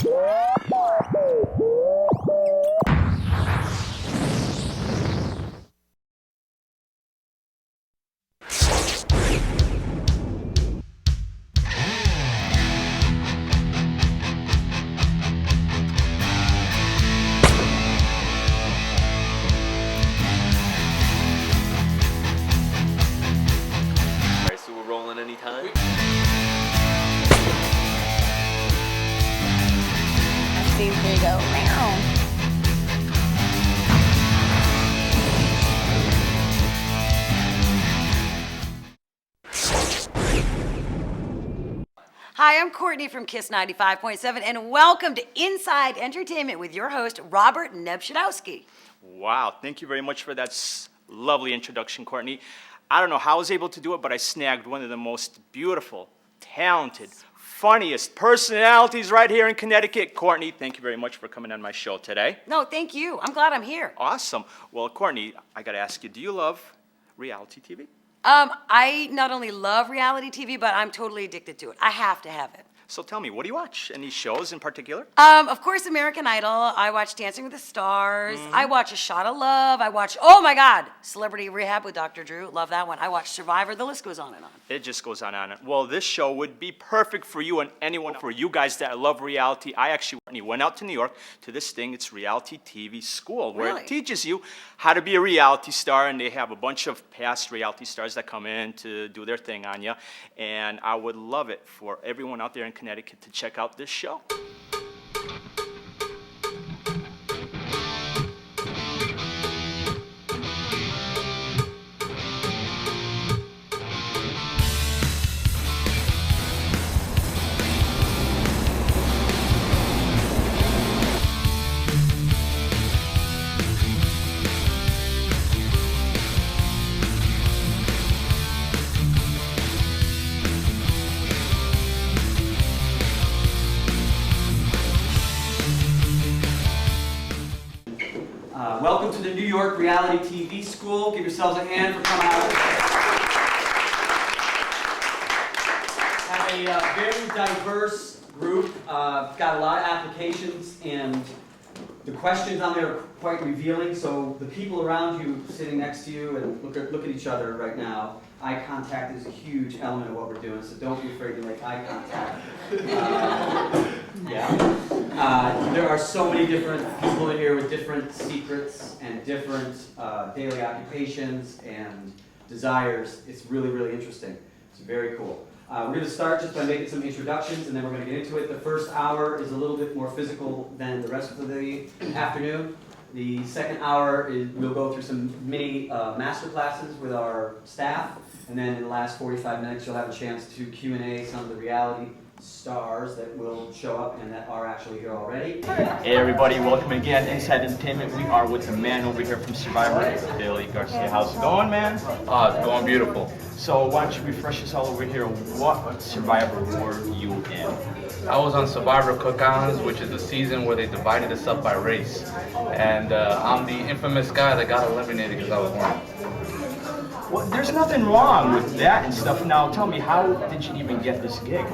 There you go. Hi, I'm Courtney from KISS 95.7, and welcome to Inside Entertainment with your host, Robert Neibrzydowski. Wow, thank you very much for that lovely introduction, Courtney. I don't know how I was able to do it, but I snagged one of the most beautiful, talented, funniest personalities right here in Connecticut. Courtney, thank you very much for coming on my show today. No, thank you. I'm glad I'm here. Awesome. Well, Courtney, I got to ask you, do you love reality TV? I not only love reality TV, but I'm totally addicted to it. I have to have it. So tell me, what do you watch? Any shows in particular? Of course, American Idol. I watch Dancing with the Stars. I watch A Shot of Love. I watch, oh my God, Celebrity Rehab with Dr. Drew. Love that one. I watch Survivor. The list goes on and on. It just goes on and on. Well, this show would be perfect for you and anyone, for you guys that love reality. I actually went out to New York to this thing. It's Reality TV School, where Really? it teaches you how to be a reality star, and they have a bunch of past reality stars that come in to do their thing on you. And I would love it for everyone out there in Connecticut to check out this show. Welcome to the New York Reality TV School. Give yourselves a hand for coming out. Have a very diverse group. Got a lot of applications, and the questions on there are quite revealing. So the people around you, sitting next to you, and look at each other right now. Eye contact is a huge element of what we're doing, so don't be afraid to make eye contact. There are so many different people in here with different secrets and different daily occupations and desires. It's really, really interesting. It's very cool. We're going to start just by making some introductions, and then we're going to get into it. The first hour is a little bit more physical than the rest of the afternoon. The second hour we'll go through some mini master classes with our staff, and then in the last 45 minutes you'll have a chance to Q&A some of the reality stars that will show up and that are actually here already. Hey everybody, welcome again Inside Entertainment. We are with the man over here from Survivor, Billy Garcia. How's it going, man? It's going beautiful. So why don't you refresh us all over here? What Survivor were you in? I was on Survivor Cook Islands, which is the season where they divided us up by race. And I'm the infamous guy that got eliminated because I was white. Well, there's nothing wrong with that and stuff. Now tell me, how did you even get this gig?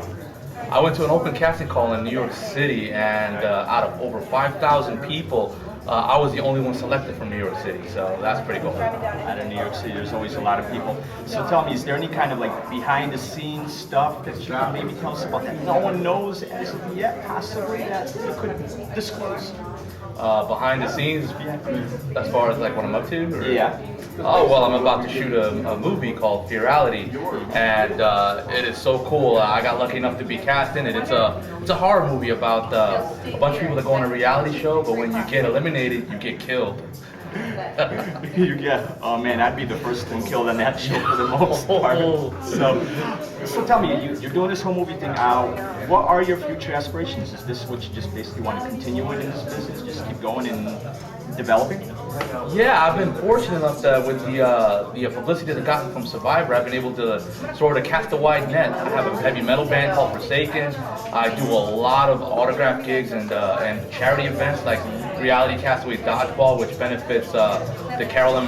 I went to an open casting call in New York City, and out of over 5,000 people, I was the only one selected from New York City, so that's pretty cool. Out of New York City, there's always a lot of people. So tell me, is there any kind of like behind-the-scenes stuff that you can maybe tell us about that no one knows as of yet, possibly, that you could disclose? Behind the scenes, as far as like what I'm up to? Or? Yeah. Oh, well, I'm about to shoot a movie called Fearality, and it is so cool. I got lucky enough to be cast in it. It's a horror movie about a bunch of people that go on a reality show, but when you get eliminated, you get killed. Oh man, I'd be the first one killed on that show for the most part. So tell me, you're doing this whole movie thing now. What are your future aspirations? Is this what you just basically want to continue in this business? Just keep going and developing? Yeah, I've been fortunate enough that with the publicity that I've gotten from Survivor, I've been able to sort of cast a wide net. I have a heavy metal band called Forsaken. I do a lot of autograph gigs and charity events like Reality Castaway Dodgeball, which benefits the Carolyn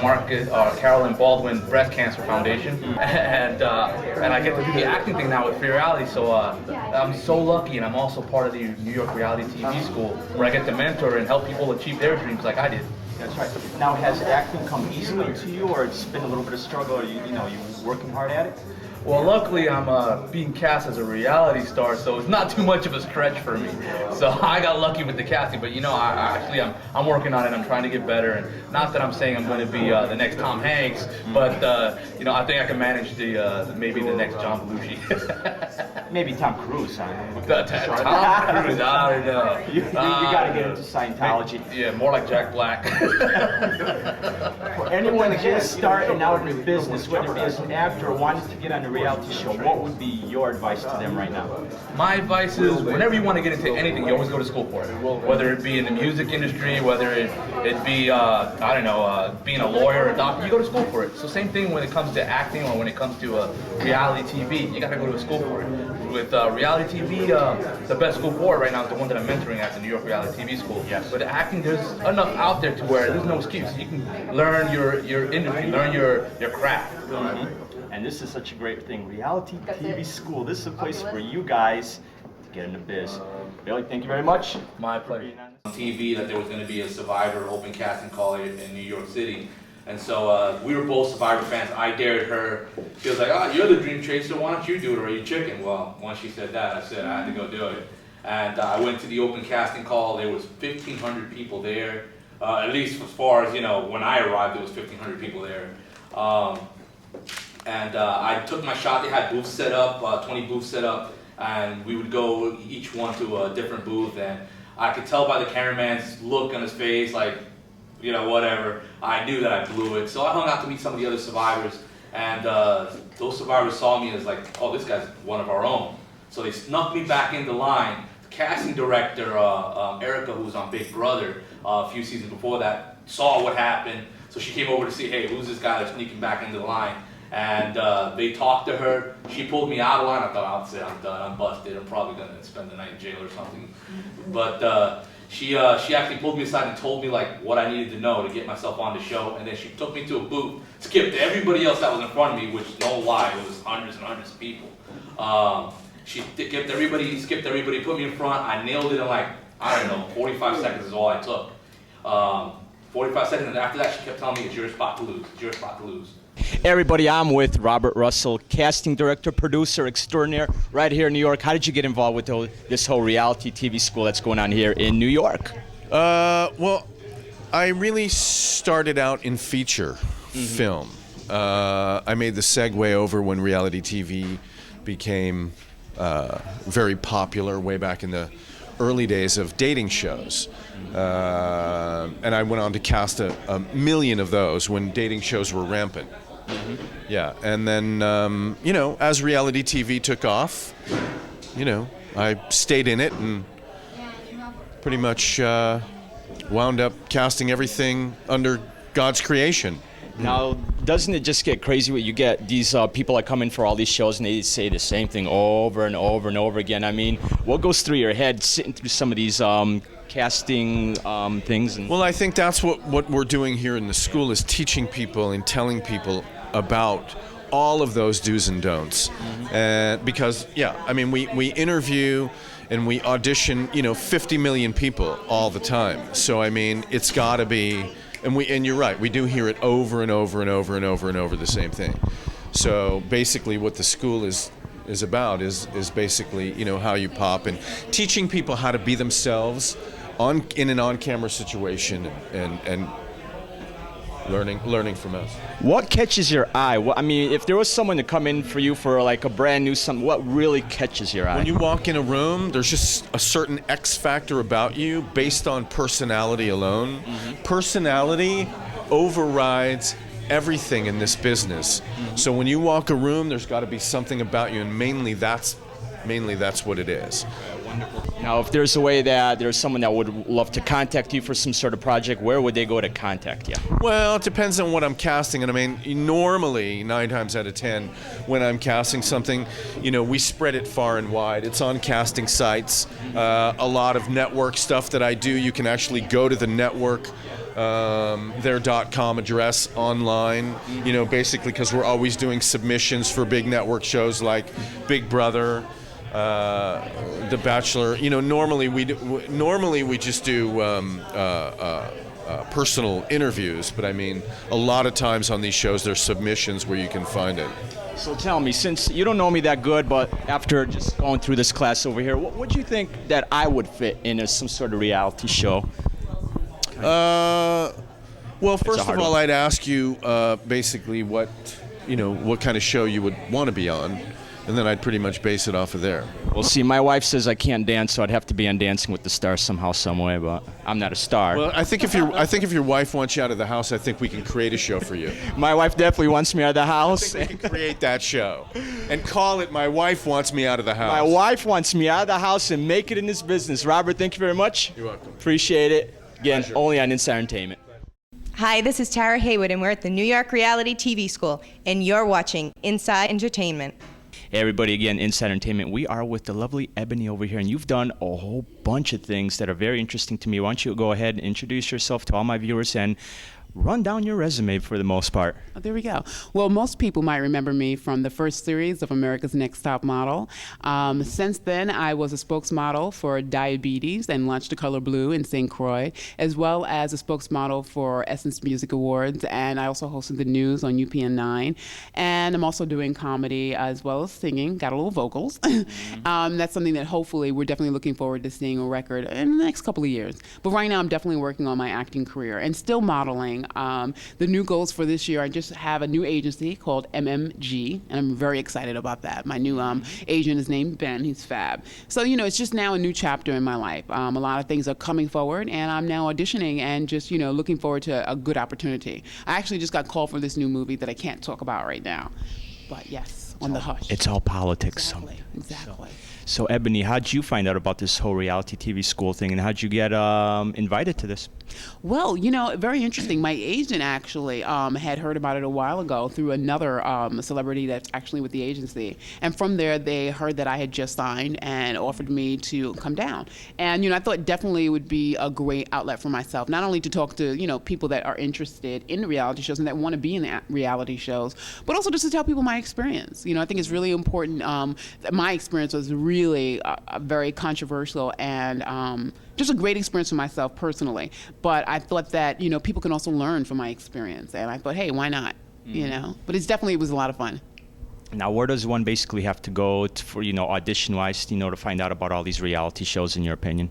Baldwin Breast Cancer Foundation, and I get to do the acting thing now with Fear Reality. So I'm so lucky, and I'm also part of the New York Reality TV School, where I get to mentor and help people achieve their dreams like I did. That's right. Now, has acting come easily to you, or it's been a little bit of struggle? Or you working hard at it? Well, luckily I'm being cast as a reality star, so it's not too much of a stretch for me. So I got lucky with the casting, but I'm working on it. I'm trying to get better, and not that I'm saying I'm going to be the next Tom Hanks, but I think I can manage maybe the next John Belushi. Maybe Tom Cruise. Tom Cruise, I don't know. You got to get into Scientology. Yeah, more like Jack Black. For anyone just starting out in the business, whether it be as an actor or wanting to get on a reality show, what would be your advice to them right now? My advice is, whenever you want to get into anything, you always go to school for it. Whether it be in the music industry, whether it be, being a lawyer or a doctor, you go to school for it. So same thing when it comes to acting or when it comes to reality TV, you got to go to school for it. With reality TV, the best school for it right now is the one that I'm mentoring at, the New York Reality TV School. Yes. But acting, there's enough out there to where there's no excuse. You can learn your industry, learn your craft. Mm-hmm. And this is such a great thing. Reality TV School. This is a place for you guys to get in the biz. Billy, thank you very much. My pleasure. On TV that there was going to be a Survivor open casting call in New York City. And so we were both Survivor fans. I dared her. She was like, you're the dream chaser. Why don't you do it? Or are you chicken? Well, once she said that, I said I had to go do it. And I went to the open casting call. There was 1,500 people there. At least as far as, when I arrived, there was 1,500 people there. And I took my shot. They had booths set up, 20 booths set up, and we would go each one to a different booth. And I could tell by the cameraman's look on his face, like, whatever. I knew that I blew it. So I hung out to meet some of the other survivors, and those survivors saw me as like, oh, this guy's one of our own. So they snuck me back in the line. The casting director, Erica, who was on Big Brother a few seasons before that, saw what happened. So she came over to see, hey, who's this guy that's sneaking back into the line? And they talked to her. She pulled me out of the line. I thought, I'd say I'm done. I'm busted. I'm probably gonna spend the night in jail or something. But she actually pulled me aside and told me like what I needed to know to get myself on the show. And then she took me to a booth, skipped everybody else that was in front of me, which no lie, it was hundreds and hundreds of people. She skipped everybody, put me in front. I nailed it in like, 45 seconds is all I took. 45 seconds, and after that she kept telling me, it's your spot to lose, it's your spot to lose. Hey everybody, I'm with Robert Russell, casting director, producer extraordinaire, right here in New York. How did you get involved with this whole reality TV school that's going on here in New York? Well, I really started out in feature film. I made the segue over when reality TV became very popular way back in the early days of dating shows. And I went on to cast a million of those when dating shows were rampant. Yeah, and then, as reality TV took off, I stayed in it and pretty much wound up casting everything under God's creation. Now, doesn't it just get crazy when you get these people that come in for all these shows and they say the same thing over and over and over again? I mean, what goes through your head sitting through some of these casting things? Well, I think that's what we're doing here in the school, is teaching people and telling people about all of those do's and don'ts. Because, we interview and we audition, 50 million people all the time. So, it's got to be... And you're right, we do hear it over and over and over and over and over the same thing. So basically what the school is about is basically, how you pop and teaching people how to be themselves in an on-camera situation and learning from us. What catches your eye? If there was someone to come in for you for like a brand new something, what really catches your eye? When you walk in a room, there's just a certain X factor about you based on personality alone. Personality overrides everything in this business. So when you walk a room, there's got to be something about you, and mainly that's what it is. Now, if there's a way that there's someone that would love to contact you for some sort of project, where would they go to contact you? Well, it depends on what I'm casting. And I mean, normally, 9 times out of 10, when I'm casting something, we spread it far and wide. It's on casting sites. A lot of network stuff that I do, you can actually go to the network, their .com address online, basically because we're always doing submissions for big network shows like Big Brother, The Bachelor. Normally we just do personal interviews, but I mean, a lot of times on these shows there's submissions where you can find it. So tell me, since you don't know me that good, but after just going through this class over here, what do you think that I would fit in some sort of reality show? Well, first of all, I'd ask you basically what kind of show you would want to be on, and then I'd pretty much base it off of there. Well, see, my wife says I can't dance, so I'd have to be on Dancing with the Stars somehow, some way. But I'm not a star. Well, I think if your wife wants you out of the house, I think we can create a show for you. My wife definitely wants me out of the house. I think we can create that show and call it "My Wife Wants Me Out of the House." My wife wants me out of the house and make it in this business. Robert, thank you very much. You're welcome. Appreciate it. Again, Pleasure. only on Inside Entertainment. Hi, this is Tara Heywood, and we're at the New York Reality TV School, and you're watching Inside Entertainment. Hey everybody, again, Inside Entertainment. We are with the lovely Ebony over here, and you've done a whole bunch of things that are very interesting to me. Why don't you go ahead and introduce yourself to all my viewers and run down your resume for the most part. Oh, there we go. Well, most people might remember me from the first series of America's Next Top Model. Since then, I was a spokesmodel for diabetes and launched The Color Blue in St. Croix, as well as a spokesmodel for Essence Music Awards, and I also hosted the news on UPN 9. And I'm also doing comedy as well as singing, got a little vocals. That's something that hopefully we're definitely looking forward to seeing a record in the next couple of years. But right now, I'm definitely working on my acting career and still modeling. The new goals for this year, I just have a new agency called MMG, and I'm very excited about that. My new agent is named Ben. He's fab. So, it's just now a new chapter in my life. A lot of things are coming forward, and I'm now auditioning and just, looking forward to a good opportunity. I actually just got called for this new movie that I can't talk about right now. But yes, on the hush. It's all politics. Exactly. So Ebony, how'd you find out about this whole reality TV school thing, and how'd you get invited to this? Well, very interesting. My agent actually had heard about it a while ago through another celebrity that's actually with the agency. And from there, they heard that I had just signed and offered me to come down. And, I thought definitely it would be a great outlet for myself, not only to talk to, people that are interested in reality shows and that want to be in the reality shows, but also just to tell people my experience. I think it's really important that my experience was really very controversial and just a great experience for myself personally. But I thought that, people can also learn from my experience. And I thought, hey, why not? But it was a lot of fun. Now, where does one basically have to go for, audition-wise, to find out about all these reality shows, in your opinion?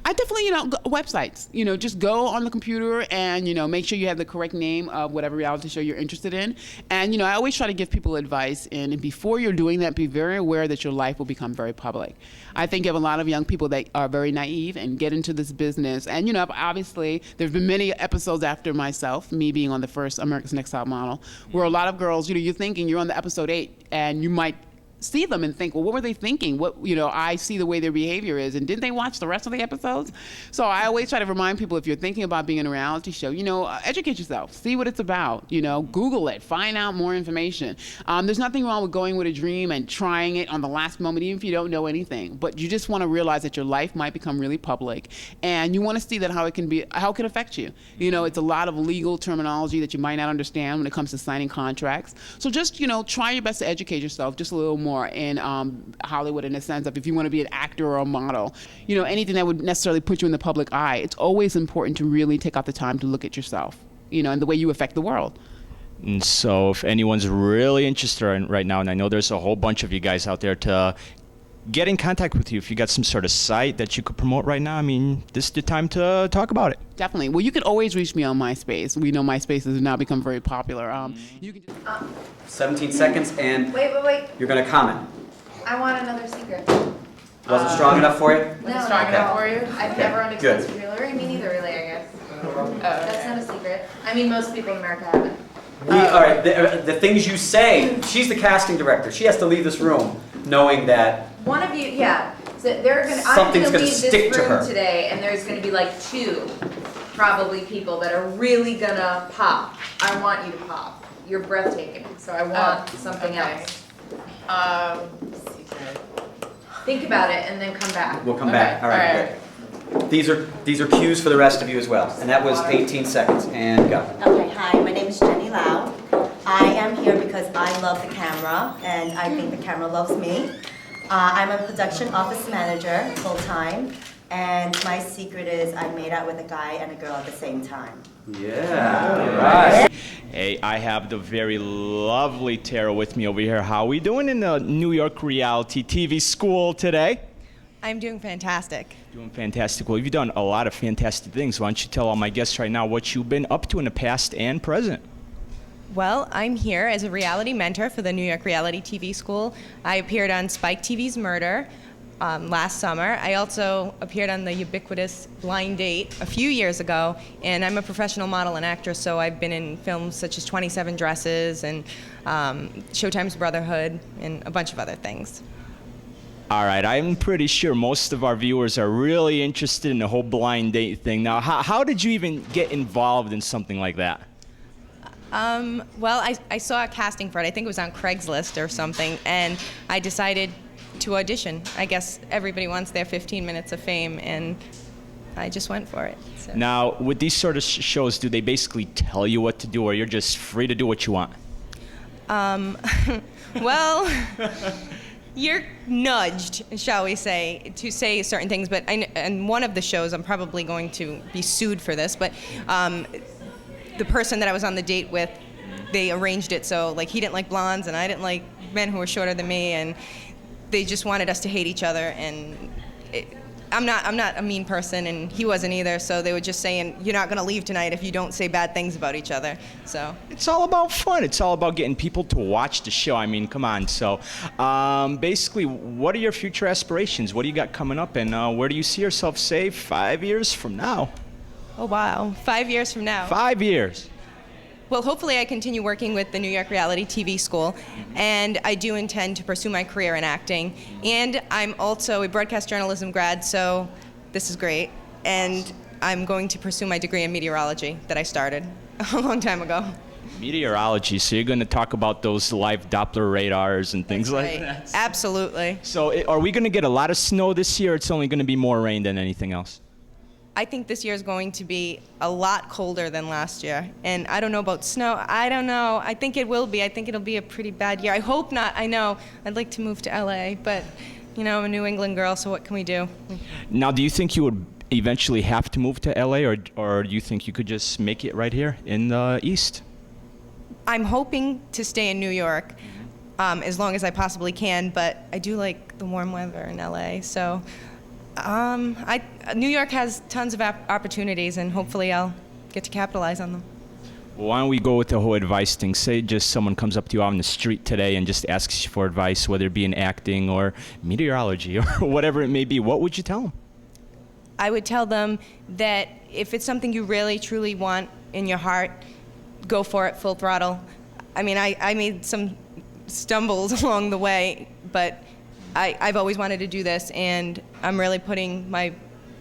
I definitely, websites. Just go on the computer and, make sure you have the correct name of whatever reality show you're interested in. And, I always try to give people advice. And before you're doing that, be very aware that your life will become very public. I think you have a lot of young people that are very naive and get into this business. And, obviously, there have been many episodes after myself, me being on the first America's Next Top Model, where a lot of girls, you're thinking you're on the episode 8 and you might see them and think, well, what were they thinking? I see the way their behavior is, and didn't they watch the rest of the episodes? So I always try to remind people, if you're thinking about being in a reality show, educate yourself, see what it's about, Google it, find out more information. There's nothing wrong with going with a dream and trying it on the last moment, even if you don't know anything, but you just want to realize that your life might become really public, and you want to see that how it can affect you. It's a lot of legal terminology that you might not understand when it comes to signing contracts. So just, try your best to educate yourself just a little more in Hollywood, in the sense of if you want to be an actor or a model, anything that would necessarily put you in the public eye, it's always important to really take out the time to look at yourself, and the way you affect the world. And so if anyone's really interested right now, and I know there's a whole bunch of you guys out there to get in contact with you, if you got some sort of site that you could promote right now, this is the time to talk about it. Definitely. Well, you can always reach me on MySpace. We know MySpace has now become very popular. You can just 17 seconds, and Wait. you're going to comment. I want another secret. Wasn't strong enough for you? No, strong enough for you? I've never owned a Good. expensive jewelry. Me neither, really, I guess. Oh, That's not a secret. Most people in America have it. All right, the things you say, she's the casting director. She has to leave this room knowing that. One of you, yeah. So I'm Something's gonna gonna leave stick this to her. room today, and there's gonna be like 2, probably people that are really gonna pop. I want you to pop. You're breathtaking, so I want something else. Secret. Think about it and then come back. We'll come back. All right. Good. These are cues for the rest of you as well. And that was 18 seconds. And go. Okay, hi, my name is Jenny Lau. I am here because I love the camera, and I think the camera loves me. I'm a production office manager, full-time, and my secret is I made out with a guy and a girl at the same time. Yeah. All right. Hey, I have the very lovely Tara with me over here. How are we doing in the New York reality TV school today? I'm doing fantastic. Doing fantastic. Well, you've done a lot of fantastic things. Why don't you tell all my guests right now what you've been up to in the past and present? Well, I'm here as a reality mentor for the New York Reality TV School. I appeared on Spike TV's Murder last summer. I also appeared on the ubiquitous Blind Date a few years ago, and I'm a professional model and actress, so I've been in films such as 27 Dresses and Showtime's Brotherhood and a bunch of other things. All right, I'm pretty sure most of our viewers are really interested in the whole blind date thing. Now, how did you even get involved in something like that? Well, I saw a casting for it. I think it was on Craigslist or something, and I decided to audition. I guess everybody wants their 15 minutes of fame, and I just went for it. So. Now, with these sort of shows, do they basically tell you what to do, or you're just free to do what you want? Well, you're nudged, shall we say, to say certain things, but in one of the shows, I'm probably going to be sued for this, but the person that I was on the date with, they arranged it so like he didn't like blondes and I didn't like men who were shorter than me, and they just wanted us to hate each other, and I'm not a mean person, and he wasn't either, so they were just saying, you're not going to leave tonight if you don't say bad things about each other. So It's all about fun. It's all about getting people to watch the show. I mean, come on. So basically, what are your future aspirations? What do you got coming up, and where do you see yourself, say, 5 years from now? Oh, wow. 5 years from now. 5 years. Well, hopefully I continue working with the New York Reality TV School, and I do intend to pursue my career in acting. And I'm also a broadcast journalism grad, so this is great. And I'm going to pursue my degree in meteorology that I started a long time ago. Meteorology, so you're going to talk about those live Doppler radars and things like that? Absolutely. So are we going to get a lot of snow this year, or it's only going to be more rain than anything else? I think this year is going to be a lot colder than last year. And I don't know about snow. I don't know. I think it will be. I think it'll be a pretty bad year. I hope not. I know. I'd like to move to LA, but, you know, I'm a New England girl, so what can we do? Now, do you think you would eventually have to move to LA, or do you think you could just make it right here in the East? I'm hoping to stay in New York as long as I possibly can, but I do like the warm weather in LA, so New York has tons of opportunities, and hopefully I'll get to capitalize on them. Well, why don't we go with the whole advice thing? Say just someone comes up to you on the street today and just asks you for advice, whether it be in acting or meteorology or whatever it may be. What would you tell them? I would tell them that if it's something you really, truly want in your heart, go for it full throttle. I mean, I made some stumbles along the way, but I've always wanted to do this, and I'm really putting my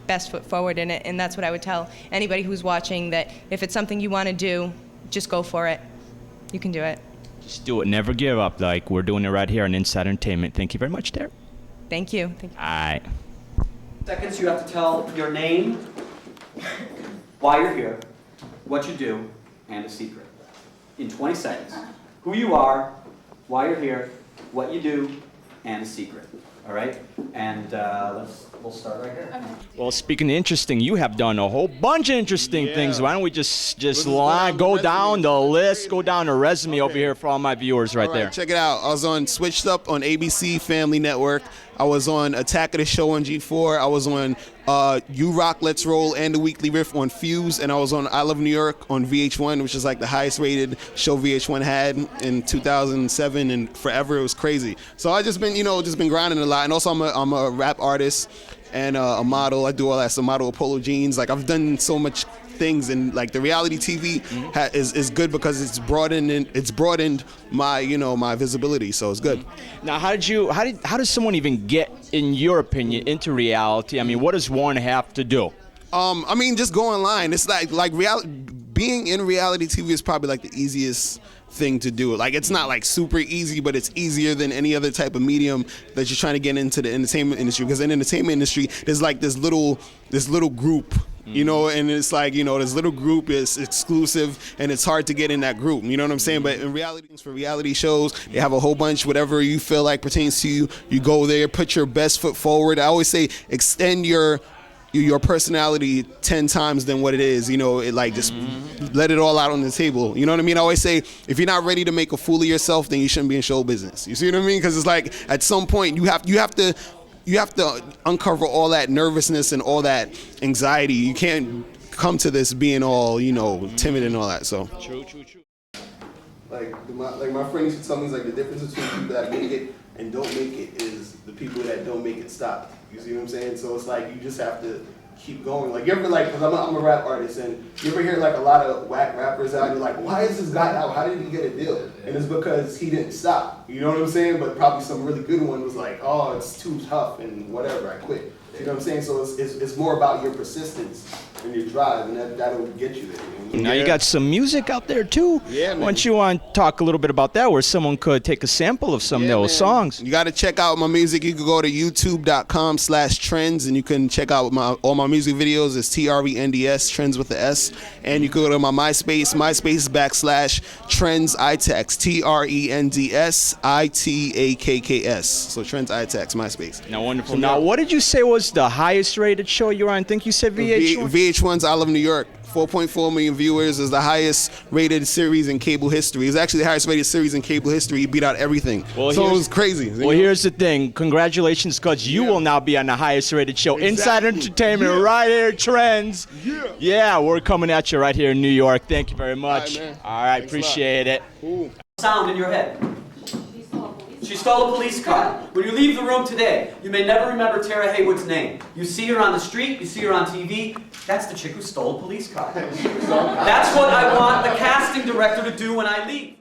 best foot forward in it, and that's what I would tell anybody who's watching, that if it's something you want to do, just go for it. You can do it. Just do it. Never give up, like we're doing it right here on Inside Entertainment. Thank you very much, Tara. Thank you. Thank you. All right. Seconds, you have to tell your name, why you're here, what you do, and a secret. In 20 seconds. Who you are, why you're here, what you do, and a secret. All right? And we'll start right here. Okay. Well, speaking of interesting, you have done a whole bunch of interesting things. Why don't we just go down the list, go down the resume over here for all my viewers right there. Check it out. I was on Switched Up on ABC Family Network. I was on Attack of the Show on G4. I was on You Rock, Let's Roll, and The Weekly Riff on Fuse. And I was on I Love New York on VH1, which is like the highest rated show VH1 had in 2007 and forever. It was crazy. So I just been grinding a lot. And also I'm a rap artist and a model. I do all that. So model of polo jeans. Like I've done so much things, and like the reality TV is good because it's broadened my my visibility, so it's good. Now, how does someone even get, in your opinion, into reality? I mean, what does one have to do? I mean, just go online. It's like being in reality TV is probably like the easiest thing to do. Like, it's not like super easy, but it's easier than any other type of medium that you're trying to get into the entertainment industry. Because in the entertainment industry, there's like this little group, and it's like, this little group is exclusive and it's hard to get in that group. You know what I'm saying? But in reality, for reality shows, they have a whole bunch, whatever you feel like pertains to you. You go there, put your best foot forward. I always say, extend your personality 10 times than what it is, just let it all out on the table. You know what I mean? I always say, if you're not ready to make a fool of yourself, then you shouldn't be in show business. You see what I mean? Because it's like, at some point, you have to uncover all that nervousness and all that anxiety. You can't come to this being all, timid and all that, so. True. Like my friend used to tell me, the difference between people that make it and don't make it is the people that don't make it stop. You see what I'm saying? So it's like, you just have to keep going. Like, you ever because I'm a rap artist, and you ever hear like a lot of whack rappers out, and you're like, why is this guy out? How did he get a deal? And it's because he didn't stop. You know what I'm saying? But probably some really good one was like, oh, it's too tough and whatever, I quit. You know what I'm saying? So it's more about your persistence and your drive, and that'll get you there. Now you got some music out there too. Yeah, man. Why don't you want to talk a little bit about that, where someone could take a sample of some of those songs? You got to check out my music. You can go to youtube.com/trends, and you can check out all my music videos. It's TRENDS, Trends with the S. And you can go to my MySpace /Trends ITAX, TRENDS ITAKKS. So Trends ITAX, MySpace. Now, wonderful. Now, what did you say was the highest rated show you were on? I think you said VH1? VH1's I Love New York. 4.4 million viewers, is the highest rated series in cable history. It's actually the highest rated series in cable history. It beat out everything. So it was crazy. Well, here's the thing. Congratulations, because you will now be on the highest rated show. Inside Entertainment, right here, Trends. Yeah, we're coming at you right here in New York. Thank you very much. All right, appreciate it. Cool. Sound in your head. She stole a police car. When you leave the room today, you may never remember Tara Heywood's name. You see her on the street, you see her on TV. That's the chick who stole a police car. That's what I want the casting director to do when I leave.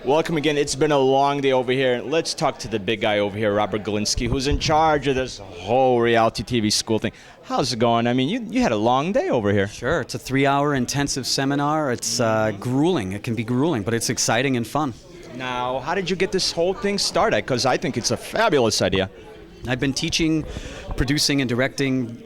Welcome again. It's been a long day over here. Let's talk to the big guy over here, Robert Galinsky, who's in charge of this whole reality TV school thing. How's it going? I mean, you had a long day over here. Sure. It's a 3-hour intensive seminar. It's grueling. It can be grueling, but it's exciting and fun. Now, how did you get this whole thing started? Because I think it's a fabulous idea. I've been teaching, producing, and directing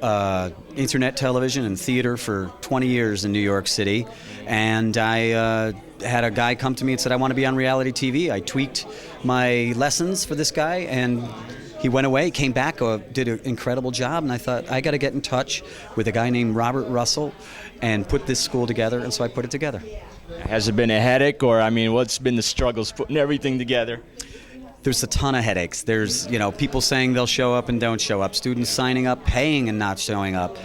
internet television and theater for 20 years in New York City. And I had a guy come to me and said, I want to be on reality TV. I tweaked my lessons for this guy, and he went away, came back, did an incredible job. And I thought, I got to get in touch with a guy named Robert Russell and put this school together. And so I put it together. Has it been a headache, or, I mean, what's been the struggles putting everything together? There's a ton of headaches. There's, people saying they'll show up and don't show up. Students signing up, paying and not showing up.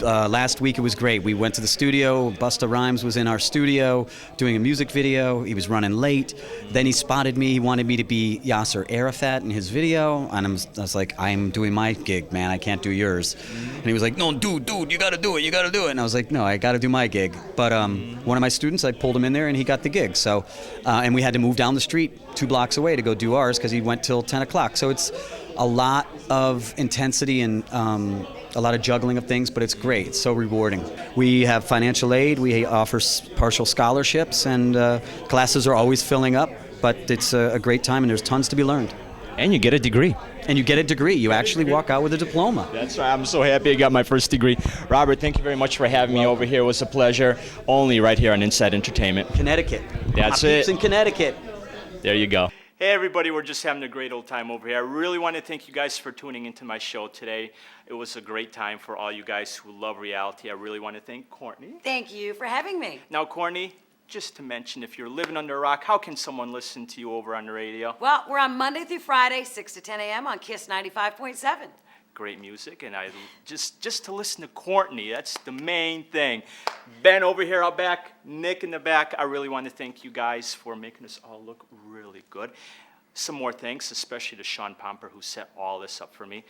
Last week it was great. We went to the studio. Busta Rhymes was in our studio doing a music video. He was running late. Then he spotted me. He wanted me to be Yasser Arafat in his video. And I was like, I'm doing my gig, man. I can't do yours. And he was like, no, dude, you got to do it. You got to do it. And I was like, no, I got to do my gig. But one of my students, I pulled him in there and he got the gig. So, and we had to move down the street 2 blocks away to go do ours because he went till 10 o'clock. So it's a lot of intensity and a lot of juggling of things, but it's great. It's so rewarding. We have financial aid. We offer partial scholarships, and classes are always filling up, but it's a great time, and there's tons to be learned. And you get a degree. And you get a degree. You actually walk out with a diploma. That's right. I'm so happy I got my first degree. Robert, thank you very much for having me over here. It was a pleasure. Only right here on Inside Entertainment. Connecticut. That's My it. peeps in Connecticut. There you go. Hey everybody, we're just having a great old time over here. I really want to thank you guys for tuning into my show today. It was a great time for all you guys who love reality. I really want to thank Courtney. Thank you for having me. Now, Courtney, just to mention, if you're living under a rock, how can someone listen to you over on the radio? Well, we're on Monday through Friday, 6 to 10 a.m. on KISS 95.7. Great music, and I just to listen to Courtney, that's the main thing. Ben over here out back, Nick in the back, I really want to thank you guys for making us all look really good. some more thanks, especially to Sean Pomper, who set all this up for me.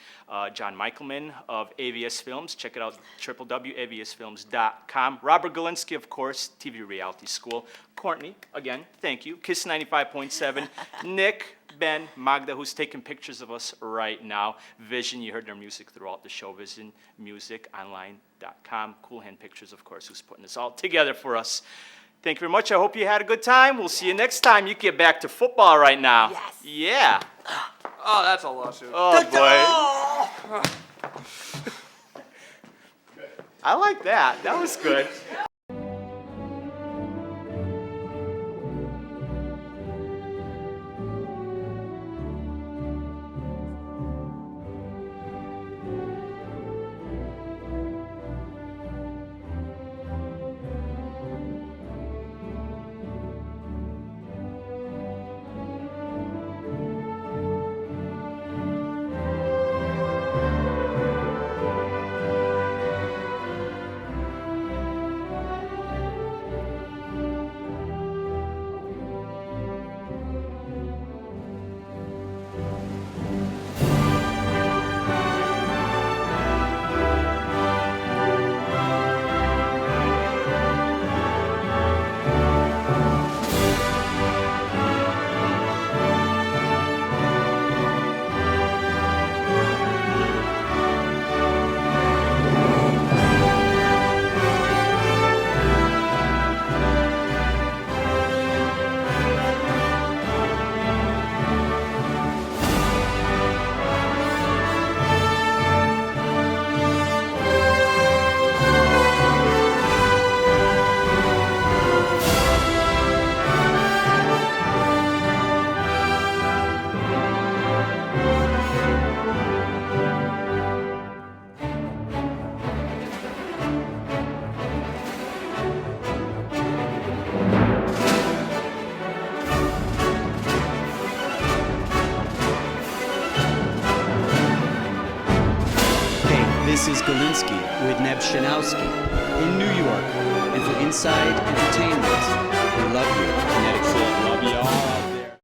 John Michaelman of AVS Films. Check it out, www.avsfilms.com. Robert Galinsky, of course, TV Reality School. Courtney, again, thank you. Kiss 95.7. Nick, Ben, Magda, who's taking pictures of us right now. Vision, you heard their music throughout the show. Vision Music Online.com. Cool Hand Pictures, of course, who's putting this all together for us. Thank you very much. I hope you had a good time. We'll see you next time. You get back to football right now. Yes. Yeah. Oh, that's a lawsuit. Oh, boy. I like that. That was good. This is Galinsky with Neibrzydowski in New York. And for Inside Entertainment, we love you. Excellent. Love you all.